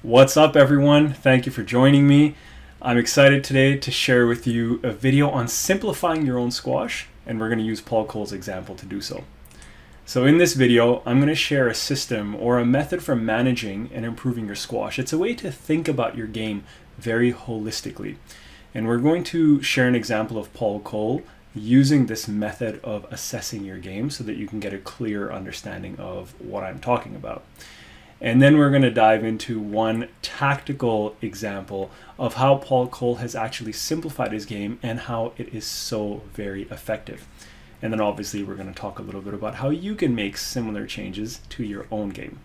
What's up, everyone? Thank you for joining me. I'm excited today to share with you a video on simplifying your own squash, and we're going to use Paul Coll's example to do so. So in this video, I'm going to share a system or a method for managing and improving your squash. It's a way to think about your game very holistically. And we're going to share an example of Paul Coll using this method of assessing your game so that you can get a clear understanding of what I'm talking about. And then we're going to dive into one tactical example of how Paul Coll has actually simplified his game and how it is so very effective. And then obviously we're going to talk a little bit about how you can make similar changes to your own game.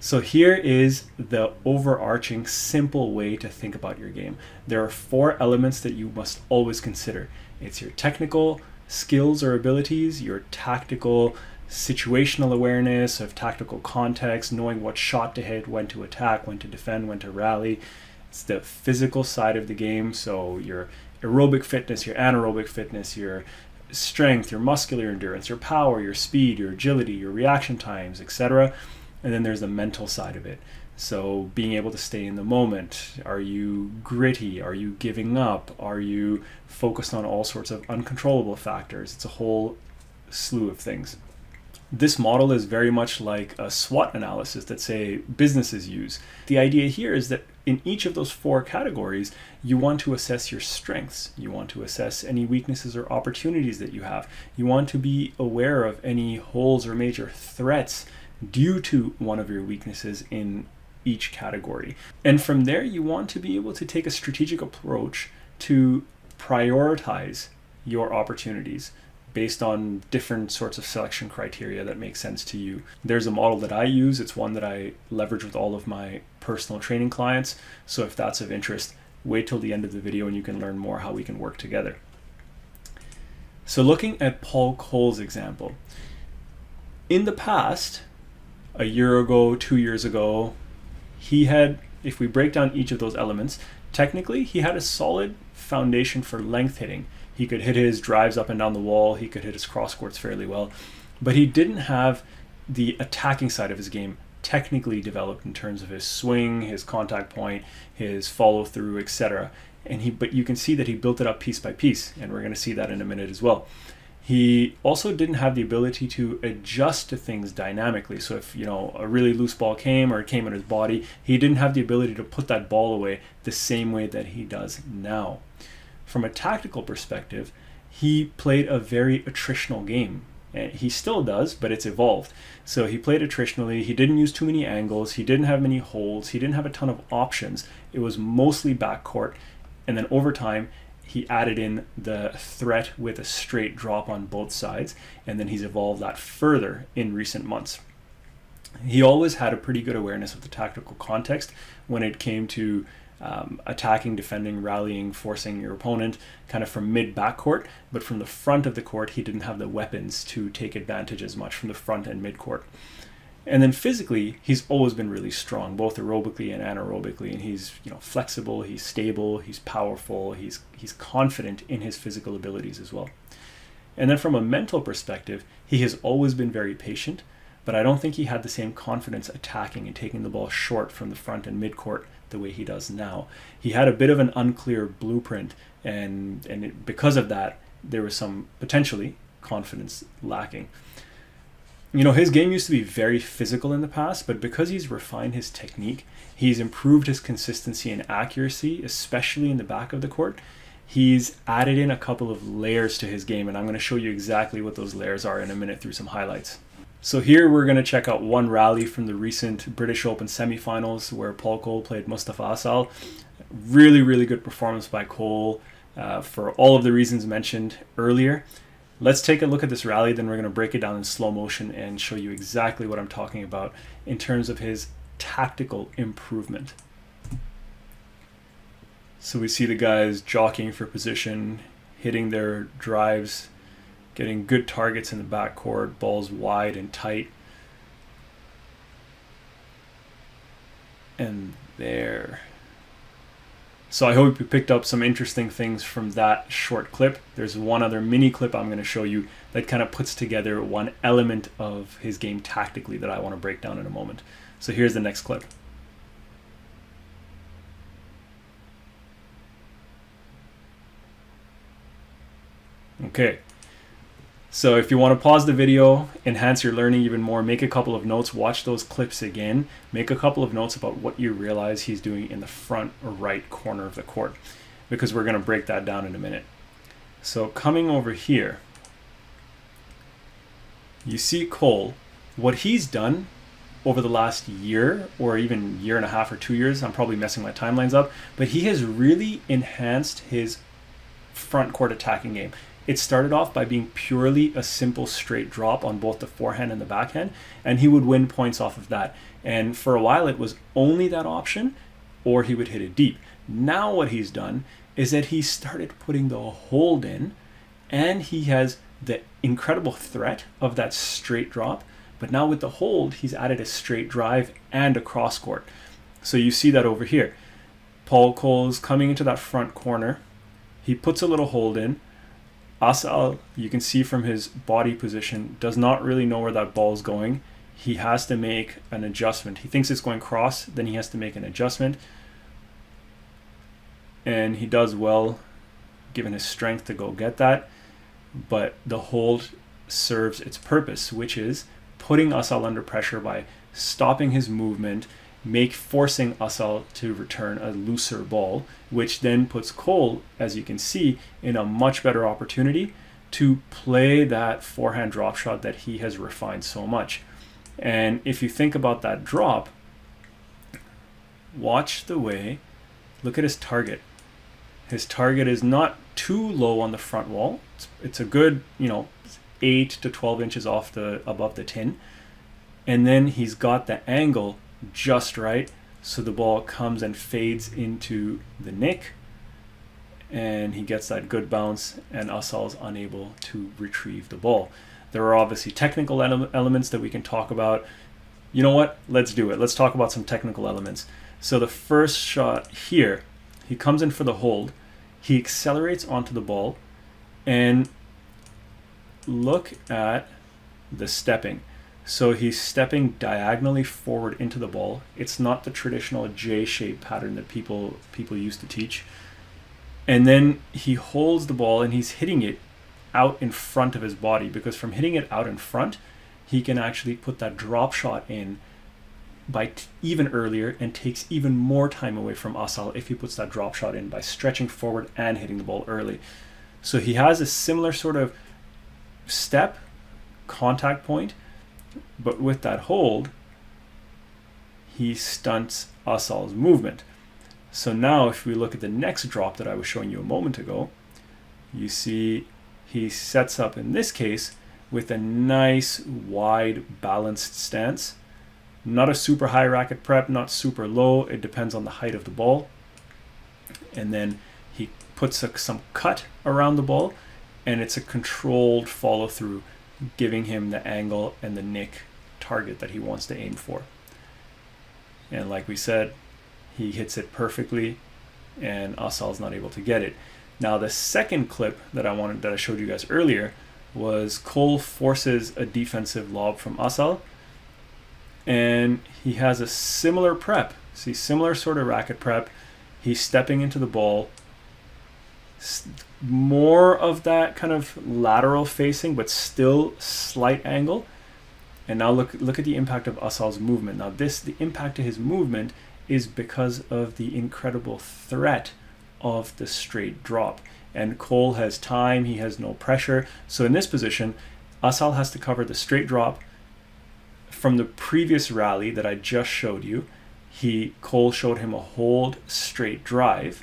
So here is the overarching simple way to think about your game. There are 4 elements that you must always consider. It's your technical skills or abilities, your tactical situational awareness of tactical context, knowing what shot to hit, when to attack, when to defend, when to rally. It's the physical side of the game, so your aerobic fitness, your anaerobic fitness, your strength, your muscular endurance, your power, your speed, your agility, your reaction times, etc. And then there's the mental side of it. So being able to stay in the moment. Are you gritty? Are you giving up? Are you focused on all sorts of uncontrollable factors? It's a whole slew of things. This model is very much like a SWOT analysis that, say, businesses use. The idea here is that in each of those 4 categories, you want to assess your strengths. You want to assess any weaknesses or opportunities that you have. You want to be aware of any holes or major threats due to one of your weaknesses in each category. And from there, you want to be able to take a strategic approach to prioritize your opportunities based on different sorts of selection criteria that make sense to you. There's a model that I use. It's one that I leverage with all of my personal training clients. So if that's of interest, wait till the end of the video and you can learn more how we can work together. So looking at Paul Coll's example, in the past, a year ago, 2 years ago, he had, if we break down each of those elements, technically he had a solid foundation for length hitting. He could hit his drives up and down the wall. He could hit his cross courts fairly well. But he didn't have the attacking side of his game technically developed in terms of his swing, his contact point, his follow through, etc. But you can see that he built it up piece by piece, and we're going to see that in a minute as well. He also didn't have the ability to adjust to things dynamically. So if a really loose ball came or it came in his body, he didn't have the ability to put that ball away the same way that he does now. From a tactical perspective, he played a very attritional game. And he still does, but it's evolved. So he played attritionally. He didn't use too many angles. He didn't have many holds. He didn't have a ton of options. It was mostly backcourt. And then over time, he added in the threat with a straight drop on both sides. And then he's evolved that further in recent months. He always had a pretty good awareness of the tactical context when it came to attacking, defending, rallying, forcing your opponent kind of from mid-backcourt, but from the front of the court, he didn't have the weapons to take advantage as much from the front and mid-court. And then physically, he's always been really strong, both aerobically and anaerobically, and he's flexible, he's stable, he's powerful, he's confident in his physical abilities as well. And then from a mental perspective, he has always been very patient, but I don't think he had the same confidence attacking and taking the ball short from the front and mid-court the way he does now. He had a bit of an unclear blueprint, and because of that, there was some potentially confidence lacking. His game used to be very physical in the past, but because he's refined his technique, he's improved his consistency and accuracy, especially in the back of the court. He's added in a couple of layers to his game, and I'm going to show you exactly what those layers are in a minute through some highlights. So here we're going to check out one rally from the recent British Open semifinals where Paul Coll played Mustafa Asal. Really, really good performance by Coll for all of the reasons mentioned earlier. Let's take a look at this rally, then we're going to break it down in slow motion and show you exactly what I'm talking about in terms of his tactical improvement. So we see the guys jockeying for position, hitting their drives, getting good targets in the backcourt, balls wide and tight. And there. So I hope you picked up some interesting things from that short clip. There's one other mini clip I'm going to show you that kind of puts together one element of his game tactically that I want to break down in a moment. So here's the next clip. Okay. So if you want to pause the video, enhance your learning even more, make a couple of notes, watch those clips again, make a couple of notes about what you realize he's doing in the front or right corner of the court, because we're going to break that down in a minute. So coming over here, you see Coll, what he's done over the last year or even year and a half or 2 years, I'm probably messing my timelines up, but he has really enhanced his front court attacking game. It started off by being purely a simple straight drop on both the forehand and the backhand, and he would win points off of that. And for a while it was only that option, or he would hit it deep. Now what he's done is that he started putting the hold in, and he has the incredible threat of that straight drop, but now with the hold he's added a straight drive and a cross court. So you see that over here. Paul Coll's coming into that front corner, he puts a little hold in. Asal, you can see from his body position, does not really know where that ball is going. He has to make an adjustment. He thinks it's going cross, then he has to make an adjustment. And he does well, given his strength, to go get that. But the hold serves its purpose, which is putting Asal under pressure by stopping his movement, forcing Asal to return a looser ball, which then puts Coll, as you can see, in a much better opportunity to play that forehand drop shot that he has refined so much. And if you think about that drop, watch the way, look at his target. His target is not too low on the front wall. It's a good, 8 to 12 inches above the tin. And then he's got the angle just right, so the ball comes and fades into the nick, and he gets that good bounce, and Asal's unable to retrieve the ball. There are obviously technical elements that we can talk about. You know what? Let's do it. Let's talk about some technical elements. So the first shot here, he comes in for the hold, he accelerates onto the ball, and look at the stepping. So he's stepping diagonally forward into the ball. It's not the traditional J-shaped pattern that people used to teach. And then he holds the ball and he's hitting it out in front of his body, because from hitting it out in front, he can actually put that drop shot in by even earlier and takes even more time away from Asal if he puts that drop shot in by stretching forward and hitting the ball early. So he has a similar sort of step, contact point, but with that hold, he stunts Asal's movement. So now if we look at the next drop that I was showing you a moment ago, you see he sets up, in this case, with a nice wide balanced stance. Not a super high racket prep, not super low. It depends on the height of the ball. And then he puts some cut around the ball, and it's a controlled follow through, giving him the angle and the nick target that he wants to aim for. And like we said, he hits it perfectly, and Asal's not able to get it. Now the second clip that I showed you guys earlier was Coll forces a defensive lob from Asal, and he has a similar prep. See, similar sort of racket prep. He's stepping into the ball, more of that kind of lateral facing, but still slight angle. And now look at the impact of Asal's movement. Now the impact of his movement is because of the incredible threat of the straight drop. And Coll has time, he has no pressure. So in this position, Asal has to cover the straight drop. From the previous rally that I just showed you, Coll showed him a hold straight drive.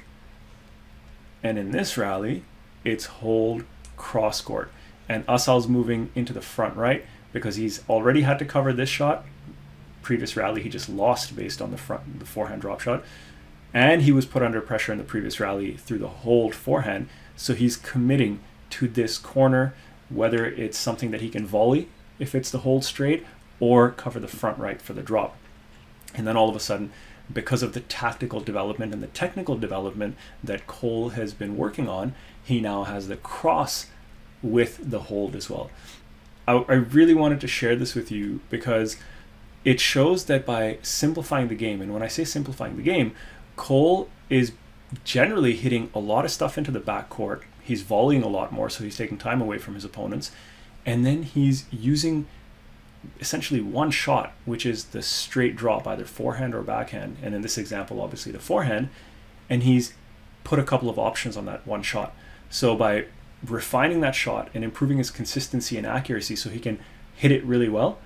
And in this rally, it's hold cross court. And Asal's moving into the front right because he's already had to cover this shot. Previous rally, he just lost based on the forehand drop shot. And he was put under pressure in the previous rally through the hold forehand. So he's committing to this corner, whether it's something that he can volley if it's the hold straight, or cover the front right for the drop. And then all of a sudden, because of the tactical development and the technical development that Coll has been working on, he now has the cross with the hold as well. I really wanted to share this with you because it shows that by simplifying the game, and when I say simplifying the game, Coll is generally hitting a lot of stuff into the backcourt. He's volleying a lot more, so he's taking time away from his opponents. And then he's using essentially one shot, which is the straight drop, either forehand or backhand. And in this example, obviously the forehand. And he's put a couple of options on that one shot. So by refining that shot and improving his consistency and accuracy so he can hit it really well,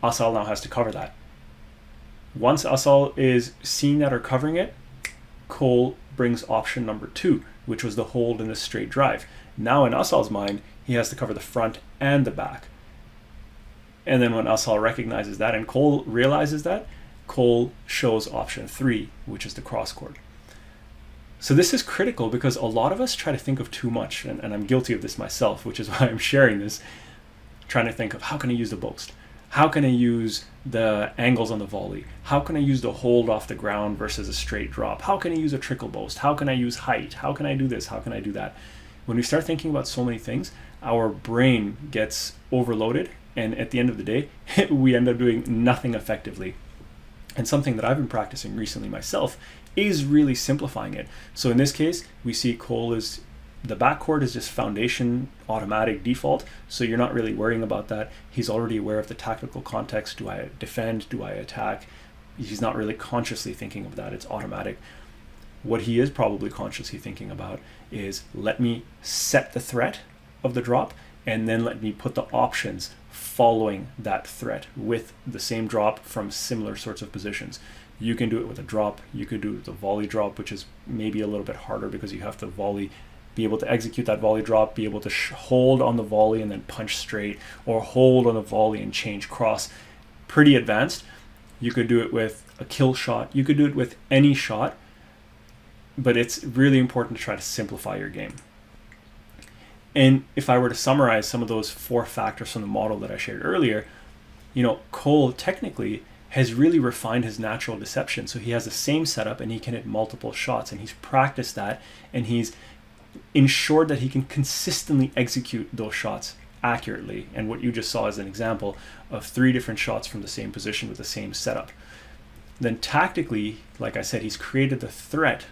Asal now has to cover that. Once Asal is seeing that or covering it, Coll brings option number 2, which was the hold and the straight drive. Now in Asal's mind, he has to cover the front and the back. And then when Asal recognizes that and Coll realizes that, Coll shows option 3, which is the cross court. So this is critical because a lot of us try to think of too much, and I'm guilty of this myself, which is why I'm sharing this, trying to think of how can I use the boast? How can I use the angles on the volley? How can I use the hold off the ground versus a straight drop? How can I use a trickle boast? How can I use height? How can I do this? How can I do that? When we start thinking about so many things, our brain gets overloaded, and at the end of the day, we end up doing nothing effectively. And something that I've been practicing recently myself is really simplifying it. So in this case, we see Coll is, the backcourt is just foundation, automatic default, so you're not really worrying about that. He's already aware of the tactical context. Do I defend? Do I attack? He's not really consciously thinking of that. It's automatic. What he is probably consciously thinking about is, let me set the threat of the drop, and then let me put the options following that threat with the same drop from similar sorts of positions. You can do it with a drop. You could do it with a volley drop, which is maybe a little bit harder because you have to volley, be able to execute that volley drop, be able to hold on the volley and then punch straight, or hold on the volley and change cross. Pretty advanced. You could do it with a kill shot. You could do it with any shot, but it's really important to try to simplify your game. And if I were to summarize some of those 4 factors from the model that I shared earlier, Coll technically has really refined his natural deception. So he has the same setup and he can hit multiple shots, and he's practiced that, and he's ensured that he can consistently execute those shots accurately. And what you just saw is an example of 3 different shots from the same position with the same setup. Then tactically, like I said, he's created the threat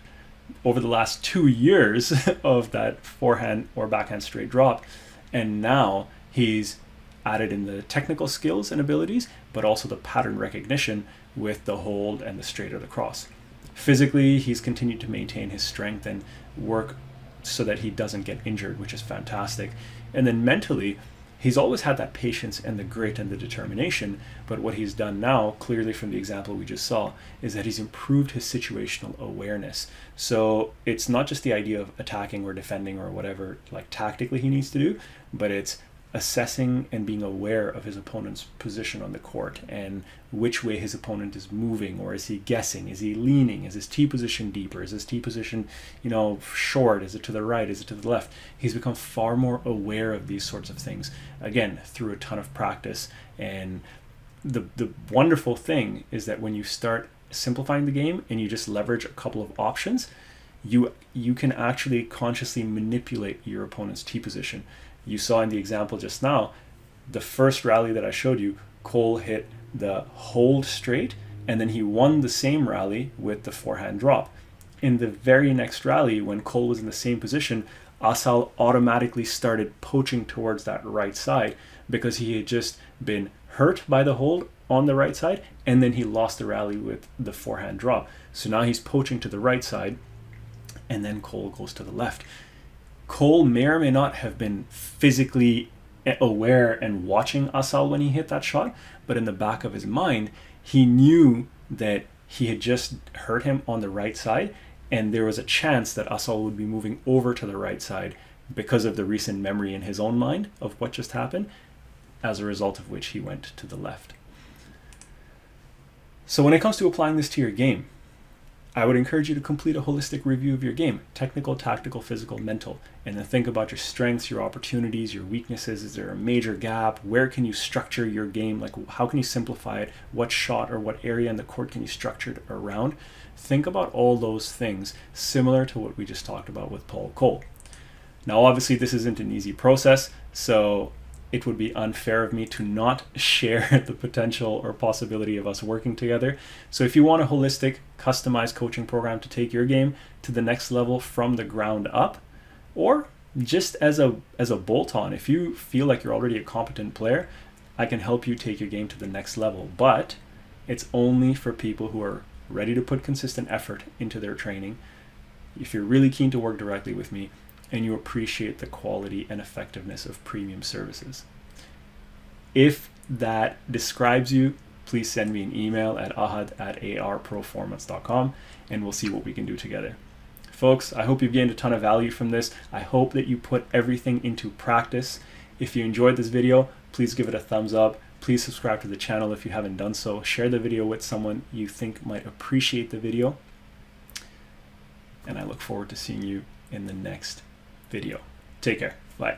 over the last 2 years of that forehand or backhand straight drop. And now he's added in the technical skills and abilities, but also the pattern recognition with the hold and the straight or the cross. Physically, he's continued to maintain his strength and work so that he doesn't get injured, which is fantastic. And then mentally, he's always had that patience and the grit and the determination, but what he's done now, clearly from the example we just saw, is that he's improved his situational awareness. So it's not just the idea of attacking or defending or whatever, like tactically he needs to do, but it's assessing and being aware of his opponent's position on the court and which way his opponent is moving, or is he guessing, is he leaning, is his T position deeper, is his T position short, is it to the right, is it to the left. He's become far more aware of these sorts of things, again through a ton of practice. And the wonderful thing is that when you start simplifying the game and you just leverage a couple of options, you can actually consciously manipulate your opponent's T position. You saw in the example just now, the first rally that I showed you, Coll hit the hold straight, and then he won the same rally with the forehand drop. In the very next rally, when Coll was in the same position, Asal automatically started poaching towards that right side because he had just been hurt by the hold on the right side, and then he lost the rally with the forehand drop. So now he's poaching to the right side, and then Coll goes to the left. Coll may or may not have been physically aware and watching Asal when he hit that shot, but in the back of his mind, he knew that he had just hurt him on the right side, and there was a chance that Asal would be moving over to the right side because of the recent memory in his own mind of what just happened, as a result of which he went to the left. So when it comes to applying this to your game, I would encourage you to complete a holistic review of your game, technical, tactical, physical, mental, and then think about your strengths, your opportunities, your weaknesses. Is there a major gap? Where can you structure your game? Like, how can you simplify it? What shot or what area in the court can you structure it around? Think about all those things, similar to what we just talked about with Paul Coll. Now, obviously, this isn't an easy process, so it would be unfair of me to not share the potential or possibility of us working together. So if you want a holistic, customized coaching program to take your game to the next level from the ground up, Or just as a bolt-on, if you feel like you're already a competent player, I can help you take your game to the next level. But it's only for people who are ready to put consistent effort into their training. If you're really keen to work directly with me and you appreciate the quality and effectiveness of premium services. If that describes you, please send me an email at ahad@arproformats.com and we'll see what we can do together. Folks, I hope you've gained a ton of value from this. I hope that you put everything into practice. If you enjoyed this video, please give it a thumbs up. Please subscribe to the channel if you haven't done so. Share the video with someone you think might appreciate the video. And I look forward to seeing you in the next video. Take care. Bye.